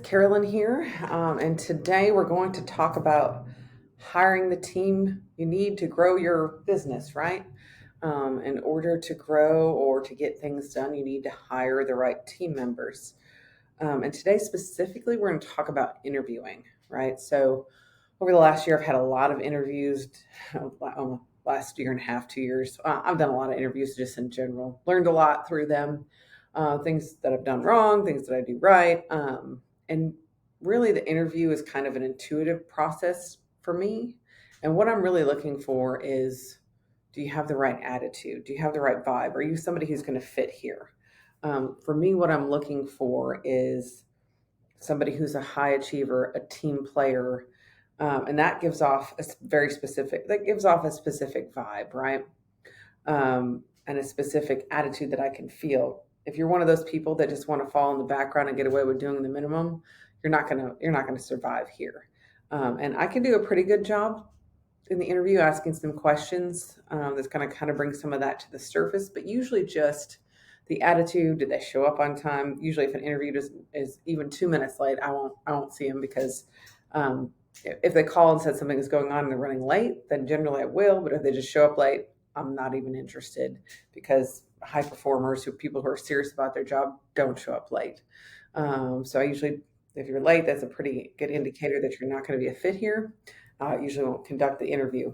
Karalynn here, and today we're going to talk about hiring the team you need to grow your business, right? In order to grow or to get things done, you need to hire the right team members. And today, specifically, we're going to talk about interviewing, right? So, over the last year, I've had a lot of interviews, last year and a half, 2 years. I've done a lot of interviews just in general, learned a lot through them, things that I've done wrong, things that I do right. And really, the interview is kind of an intuitive process for me. And what I'm really looking for is, do you have the right attitude? Do you have the right vibe? Are you somebody who's going to fit here? For me, what I'm looking for is somebody who's a high achiever, a team player, and that gives off a specific vibe, right? And a specific attitude that I can feel. If you're one of those people that just want to fall in the background and get away with doing the minimum, you're not gonna survive here. And I can do a pretty good job in the interview asking some questions that's going to kind of bring some of that to the surface, but usually just the attitude. Did they show up on time? Usually, if an interview is even 2 minutes late, I won't see them because if they call and said something is going on and they're running late, then generally I will. But if they just show up late, I'm not even interested because high performers, people who are serious about their job, don't show up late. So I usually, if you're late, that's a pretty good indicator that you're not going to be a fit here. Usually won't conduct the interview.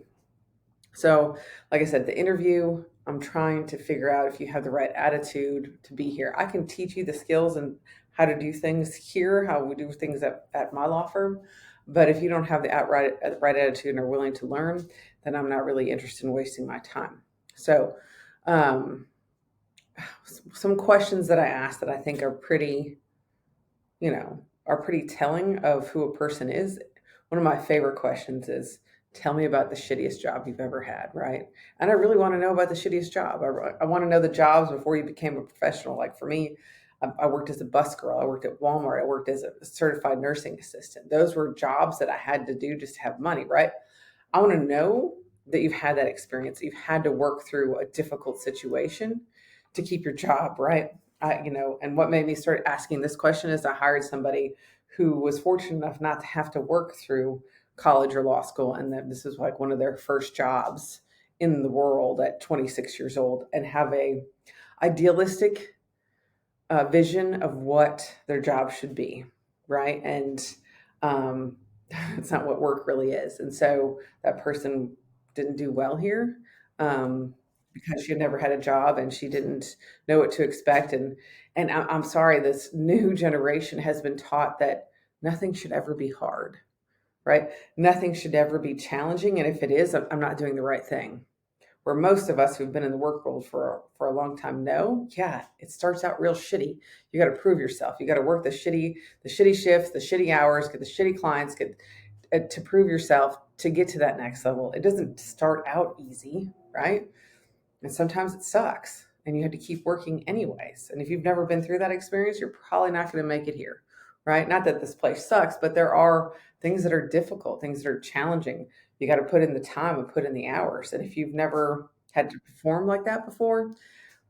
So, like I said, the interview, I'm trying to figure out if you have the right attitude to be here. I can teach you the skills and how to do things here, how we do things at my law firm. But if you don't have the right attitude and are willing to learn, then I'm not really interested in wasting my time. So, um, some questions that I ask that I think are pretty telling of who a person is. One of my favorite questions is, tell me about the shittiest job you've ever had, right? And I really want to know about the shittiest job. I want to know the jobs before you became a professional. Like for me, I worked as a bus girl. I worked at Walmart. I worked as a certified nursing assistant. Those were jobs that I had to do just to have money, right? I want to know that you've had that experience. You've had to work through a difficult situation to keep your job, right? And what made me start asking this question is I hired somebody who was fortunate enough not to have to work through college or law school, and that this is like one of their first jobs in the world at 26 years old, and have a idealistic vision of what their job should be, right? And um, it's not what work really is. And so that person didn't do well here um, because she had never had a job and she didn't know what to expect. And I'm sorry, this new generation has been taught that nothing should ever be hard, right? Nothing should ever be challenging. And if it is, I'm not doing the right thing. Where most of us who've been in the work world for a long time know, yeah, it starts out real shitty. You got to prove yourself. You got to work the shitty shifts, the shitty hours, get the shitty clients, get to prove yourself to get to that next level. It doesn't start out easy, right? And sometimes it sucks, and you have to keep working anyways. And if you've never been through that experience, you're probably not going to make it here, right? Not that this place sucks, but there are things that are difficult, things that are challenging. You got to put in the time and put in the hours. And if you've never had to perform like that before,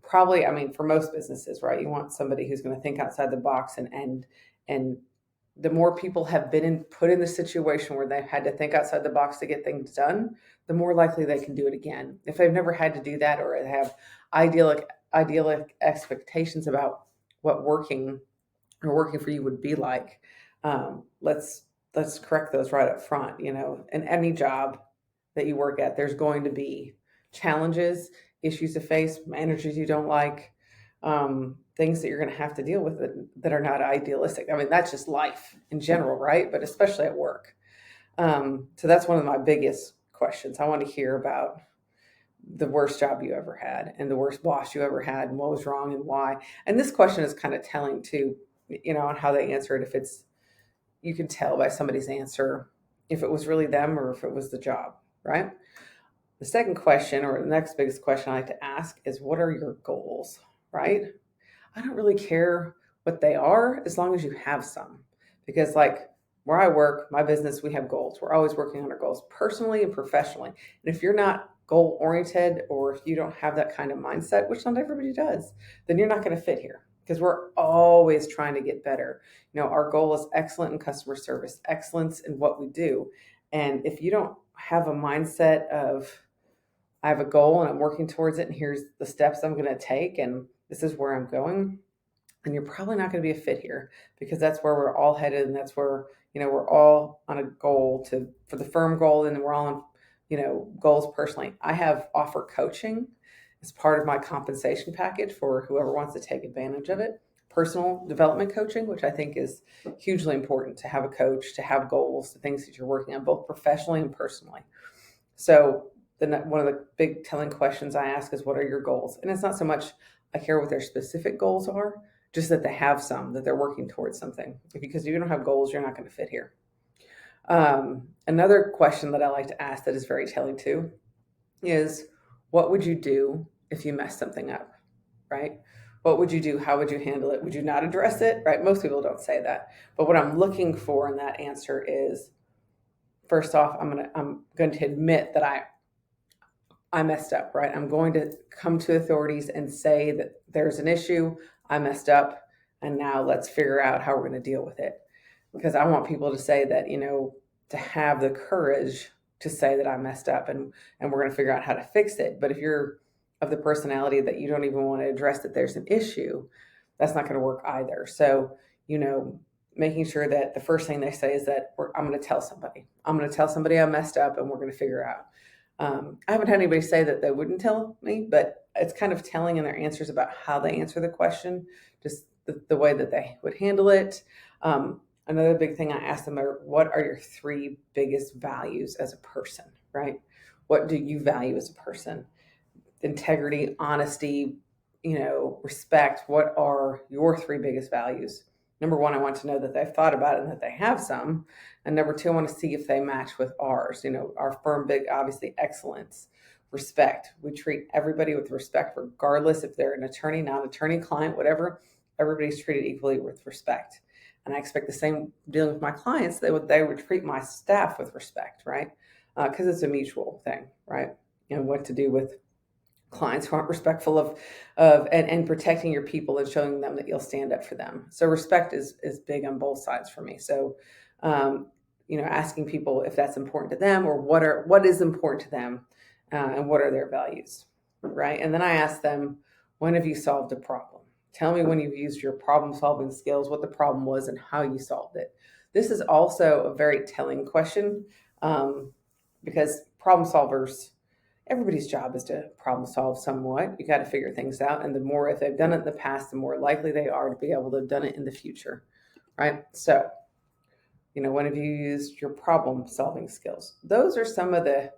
probably, I mean, for most businesses, right? You want somebody who's going to think outside the box and the more people have put in the situation where they've had to think outside the box to get things done, the more likely they can do it again. If they've never had to do that or they have idealic expectations about what working for you would be like, let's correct those right up front. In any job that you work at, there's going to be challenges, issues to face, managers you don't like, things that you're going to have to deal with that are not idealistic. I mean, that's just life in general, right? But especially at work. So that's one of my biggest questions. I want to hear about the worst job you ever had and the worst boss you ever had and what was wrong and why. And this question is kind of telling too, on how they answer it. If it's, you can tell by somebody's answer if it was really them or if it was the job, right? The second question, or the next biggest question I like to ask, is what are your goals, right? I don't really care what they are as long as you have some. Because, like where I work, my business, we have goals. We're always working on our goals personally and professionally. And if you're not goal oriented or if you don't have that kind of mindset, which not everybody does, then you're not going to fit here. because we're always trying to get better. Our goal is excellent in customer service, excellence in what we do. And if you don't have a mindset of, I have a goal and I'm working towards it, and here's the steps I'm going to take, and this is where I'm going, and you're probably not going to be a fit here, because that's where we're all headed, and that's where we're all on a goal for the firm goal, and we're all on goals personally. I have offer coaching as part of my compensation package for whoever wants to take advantage of it. Personal development coaching, which I think is hugely important, to have a coach, to have goals, the things that you're working on both professionally and personally. So one of the big telling questions I ask is, what are your goals? And it's not so much I care what their specific goals are, just that they have some, that they're working towards something. Because if you don't have goals, you're not going to fit here. Another question that I like to ask that is very telling too is, what would you do if you messed something up, right? What would you do? How would you handle it? Would you not address it, right? Most people don't say that. But what I'm looking for in that answer is, first off, I'm going to admit that I messed up, right? I'm going to come to authorities and say that there's an issue, I messed up, and now let's figure out how we're going to deal with it. Because I want people to say that, to have the courage to say that I messed up, and we're going to figure out how to fix it. But if you're of the personality that you don't even want to address that there's an issue, that's not going to work either. So, making sure that the first thing they say is that I'm going to tell somebody. I'm going to tell somebody I messed up, and we're going to figure out. I haven't had anybody say that they wouldn't tell me, but it's kind of telling in their answers about how they answer the question, just the way that they would handle it. Another big thing I ask them are, what are your 3 biggest values as a person, right? What do you value as a person? Integrity, honesty, respect. What are your 3 biggest values? Number 1, I want to know that they've thought about it and that they have some. And number 2, I want to see if they match with ours. Our firm, big, obviously, excellence, respect. We treat everybody with respect, regardless if they're an attorney, non-attorney, client, whatever. Everybody's treated equally with respect. And I expect the same dealing with my clients. They would treat my staff with respect, right? Because it's a mutual thing, right? What to do with clients who aren't respectful of and protecting your people and showing them that you'll stand up for them. So respect is big on both sides for me. So, asking people if that's important to them, or what is important to them, and what are their values, right? And then I ask them, when have you solved a problem? Tell me when you've used your problem-solving skills, what the problem was, and how you solved it. This is also a very telling question, because problem solvers, everybody's job is to problem solve somewhat. You got to figure things out. And the more, if they've done it in the past, the more likely they are to be able to have done it in the future, right? So, when have you used your problem-solving skills? Those are some of the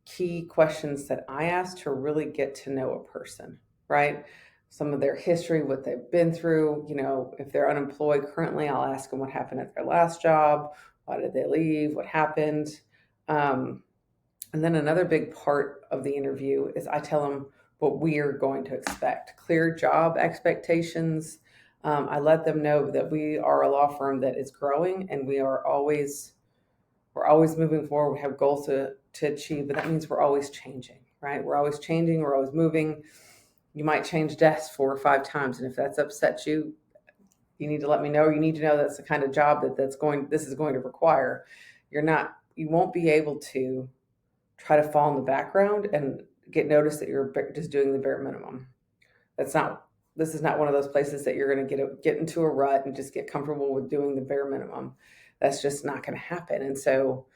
key questions that I ask to really get to know a person, right? Some of their history, what they've been through. If they're unemployed currently, I'll ask them what happened at their last job. Why did they leave? What happened? And then another big part of the interview is I tell them what we are going to expect. Clear job expectations. I let them know that we are a law firm that is growing, and we're always moving forward. We have goals to achieve, but that means we're always changing, right? We're always changing. We're always moving. You might change desks 4 or 5 times. And if that's upset you, you need to let me know. You need to know that's the kind of job this is going to require. You won't be able to try to fall in the background and get noticed that you're just doing the bare minimum. This is not one of those places that you're going to get into a rut and just get comfortable with doing the bare minimum. That's just not going to happen. And so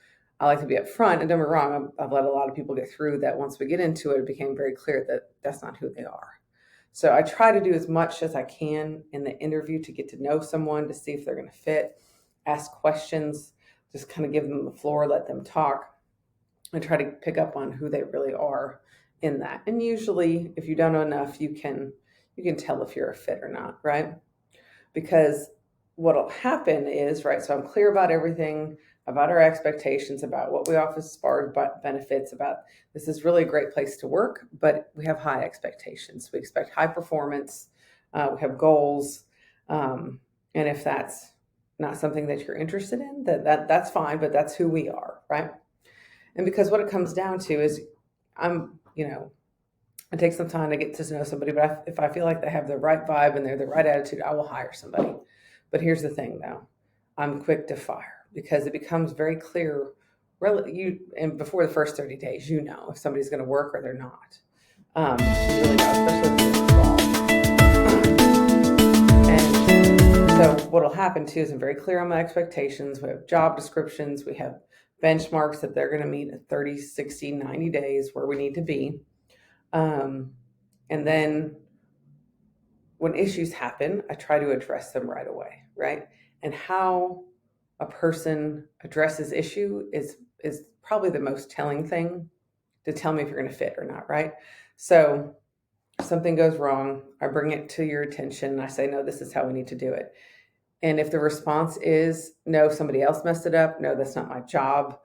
I like to be upfront, and don't get me wrong, I've let a lot of people get through that. Once we get into it, it became very clear that that's not who they are. So I try to do as much as I can in the interview to get to know someone, to see if they're going to fit, ask questions, just kind of give them the floor, let them talk, and try to pick up on who they really are in that. And usually, if you don't know enough, you can tell if you're a fit or not, right? Because what'll happen is, right, so I'm clear about everything, about our expectations, about what we offer as far as benefits, about this is really a great place to work, but we have high expectations. We expect high performance. We have goals. And if that's not something that you're interested in, that's fine, but that's who we are, right? And because what it comes down to is It takes some time to get to know somebody, but if I feel like they have the right vibe and they're the right attitude, I will hire somebody. But here's the thing, though, I'm quick to fire because it becomes very clear. You and before the first 30 days, you know if somebody's going to work or they're not. You really know, especially if and so what will happen too is I'm very clear on my expectations. We have job descriptions. We have benchmarks that they're going to meet at 30, 60, 90 days where we need to be. Um, and then when issues happen, I try to address them right away, right? And how a person addresses issue is probably the most telling thing to tell me if you're going to fit or not, right? So if something goes wrong, I bring it to your attention and I say, no, this is how we need to do it. And if the response is, no, somebody else messed it up, no, that's not my job,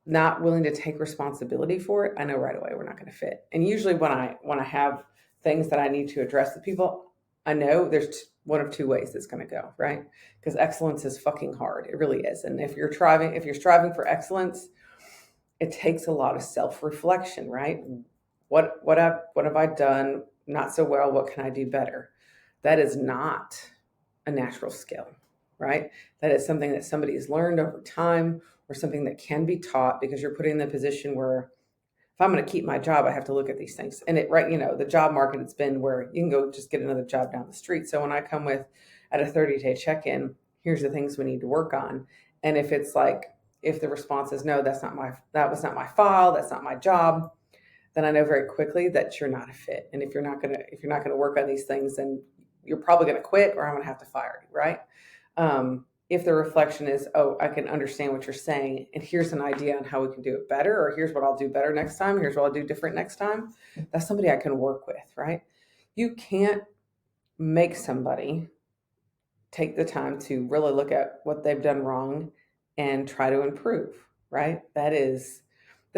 not willing to take responsibility for it, I know right away we're not going to fit. And usually when I have things that I need to address with people, I know there's one of two ways it's going to go, right? Because excellence is fucking hard. It really is. And if you're striving for excellence, it takes a lot of self-reflection, right? What have I done not so well? What can I do better? That is not a natural skill, right? That is something that somebody has learned over time or something that can be taught because you're putting in the position where if I'm going to keep my job, I have to look at these things. And the job market, it's been where you can go just get another job down the street. So when I come with at a 30-day check-in, here's the things we need to work on. And if it's like, if the response is no, that was not my file, that's not my job, then I know very quickly that you're not a fit. And if you're not gonna work on these things, then you're probably gonna quit or I'm gonna have to fire you, right? If the reflection is, oh, I can understand what you're saying, and here's an idea on how we can do it better, or here's what I'll do better next time, here's what I'll do different next time, that's somebody I can work with, right? You can't make somebody take the time to really look at what they've done wrong and try to improve, right? That's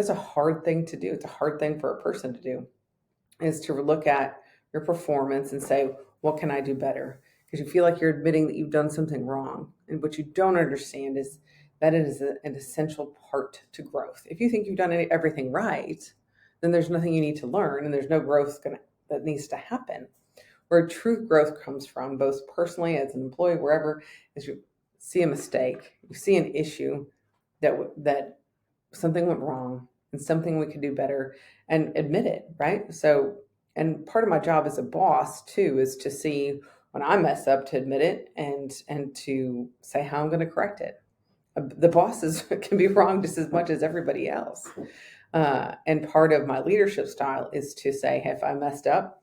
a hard thing to do. It's a hard thing for a person to do, is to look at your performance and say, what can I do better? Because you feel like you're admitting that you've done something wrong. And what you don't understand is that it is an essential part to growth. If you think you've done everything right, then there's nothing you need to learn and there's no growth that needs to happen. Where true growth comes from, both personally as an employee, wherever, is you see a mistake, you see an issue that something went wrong and something we could do better and admit it, right? So, and part of my job as a boss too is to see when I mess up, to admit it and to say how I'm going to correct it. The bosses can be wrong just as much as everybody else. And part of my leadership style is to say, hey, if I messed up,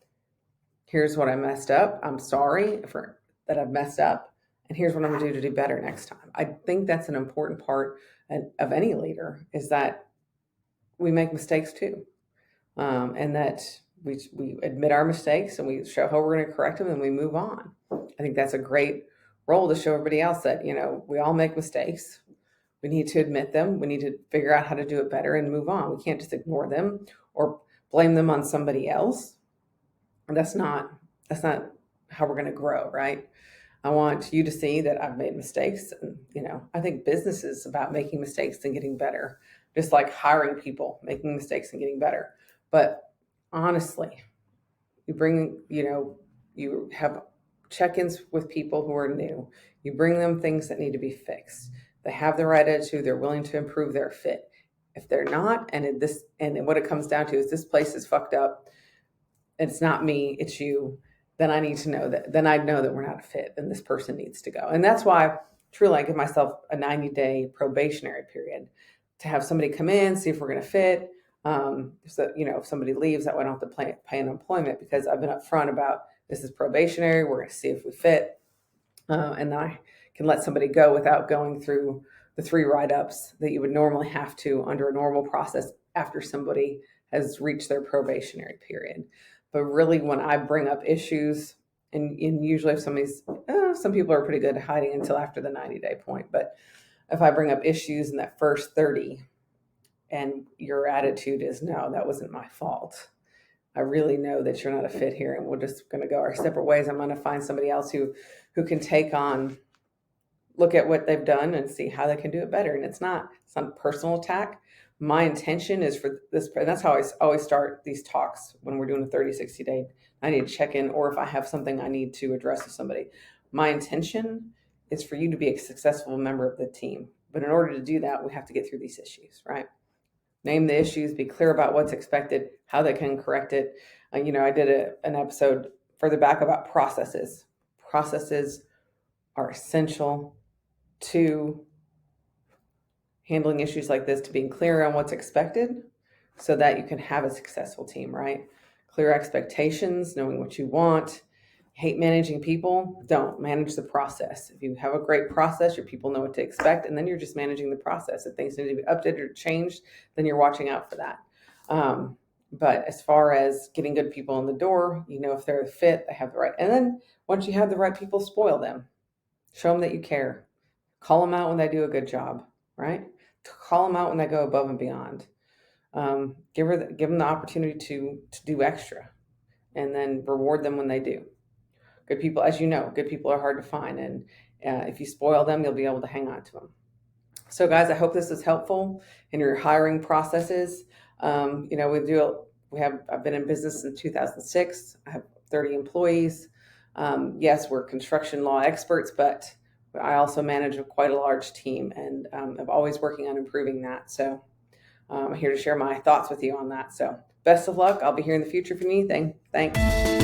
here's what I messed up. I'm sorry for that I've messed up. And here's what I'm going to do better next time. I think that's an important part of any leader, is that we make mistakes too. And that we admit our mistakes and we show how we're going to correct them and we move on. I think that's a great role to show everybody else that, we all make mistakes. We need to admit them. We need to figure out how to do it better and move on. We can't just ignore them or blame them on somebody else. That's not how we're going to grow, right? I want you to see that I've made mistakes. And, I think business is about making mistakes and getting better, just like hiring people, making mistakes and getting better. But honestly, you have check-ins with people who are new. You bring them things that need to be fixed. They have the right attitude. They're willing to improve their fit. If they're not, and what it comes down to is this place is fucked up, it's not me, it's you, then I need to know that, then I know that we're not a fit, then this person needs to go. And that's why truly I give myself a 90-day probationary period to have somebody come in, see if we're going to fit. So, if somebody leaves, that went off the pay unemployment, because I've been upfront about this is probationary. We're going to see if we fit. And then I can let somebody go without going through the 3 write-ups that you would normally have to under a normal process after somebody has reached their probationary period. But really, when I bring up issues, and usually if some people are pretty good at hiding until after the 90-day point, but if I bring up issues in that first 30 and your attitude is, no, that wasn't my fault, I really know that you're not a fit here and we're just going to go our separate ways. I'm going to find somebody else who can look at what they've done and see how they can do it better. And it's not a personal attack, My intention is for this, and that's how I always start these talks when we're doing a 30, 60 day. I need to check in, or if I have something I need to address with somebody. My intention is for you to be a successful member of the team. But in order to do that, we have to get through these issues, right? Name the issues, be clear about what's expected, how they can correct it. I did an episode further back about processes. Processes are essential to handling issues like this, to being clear on what's expected so that you can have a successful team, right? Clear expectations, knowing what you want. Hate managing people? Don't manage the process. If you have a great process, your people know what to expect, and then you're just managing the process. If things need to be updated or changed, then you're watching out for that. But as far as getting good people in the door, if they're a fit, they have the right. And then once you have the right people, spoil them. Show them that you care. Call them out when they do a good job, right? Call them out when they go above and beyond. Give them the opportunity to do extra, and then reward them when they do. Good people, as you know, good people are hard to find, and if you spoil them, you'll be able to hang on to them. So, guys, I hope this is helpful in your hiring processes. I've been in business since 2006. I have 30 employees. Yes, we're construction law experts, but I also manage quite a large team, and I'm always working on improving that. So I'm here to share my thoughts with you on that. So best of luck. I'll be here in the future if you need anything. Thanks.